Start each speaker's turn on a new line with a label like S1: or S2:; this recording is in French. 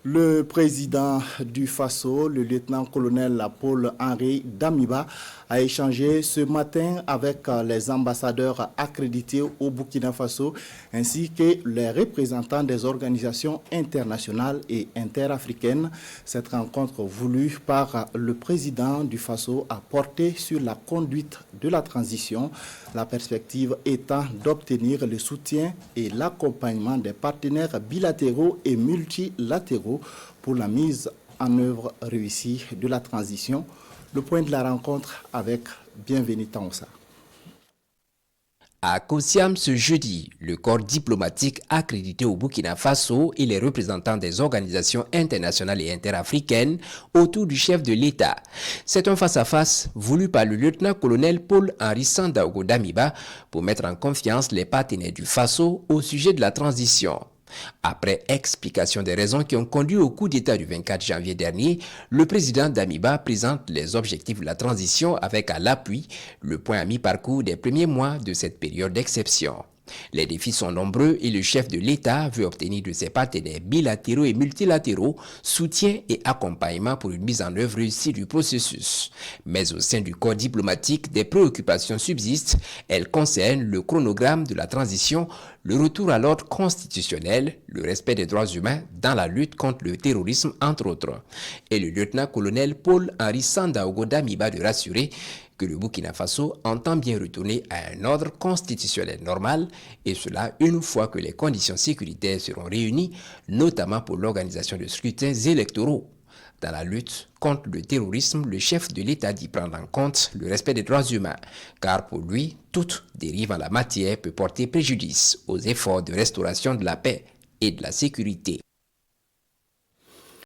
S1: Le président du Faso, le lieutenant-colonel Paul-Henri Damiba, a échangé ce matin avec les ambassadeurs accrédités au Burkina Faso ainsi que les représentants des organisations internationales et interafricaines. Cette rencontre voulue par le président du Faso a porté sur la conduite de la transition, la perspective étant d'obtenir le soutien et l'accompagnement des partenaires bilatéraux et multilatéraux pour la mise en œuvre réussie de la transition. Le point de la rencontre avec Bienvenue Tanoussa.
S2: À Kosiam ce jeudi, le corps diplomatique accrédité au Burkina Faso et les représentants des organisations internationales et interafricaines autour du chef de l'État. C'est un face-à-face voulu par le lieutenant-colonel Paul-Henri Sandaogo Damiba pour mettre en confiance les partenaires du Faso au sujet de la transition. Après explication des raisons qui ont conduit au coup d'État du 24 janvier dernier, le président Damiba présente les objectifs de la transition avec à l'appui le point à mi-parcours des premiers mois de cette période d'exception. Les défis sont nombreux et le chef de l'État veut obtenir de ses partenaires bilatéraux et multilatéraux soutien et accompagnement pour une mise en œuvre réussie du processus. Mais au sein du corps diplomatique, des préoccupations subsistent. Elles concernent le chronogramme de la transition, le retour à l'ordre constitutionnel, le respect des droits humains dans la lutte contre le terrorisme, entre autres. Et le lieutenant-colonel Paul-Henri Sandaogo Damiba de rassurer que le Burkina Faso entend bien retourner à un ordre constitutionnel normal, et cela une fois que les conditions sécuritaires seront réunies, notamment pour l'organisation de scrutins électoraux. Dans la lutte contre le terrorisme, le chef de l'État dit prendre en compte le respect des droits humains, car pour lui, toute dérive en la matière peut porter préjudice aux efforts de restauration de la paix et de la sécurité.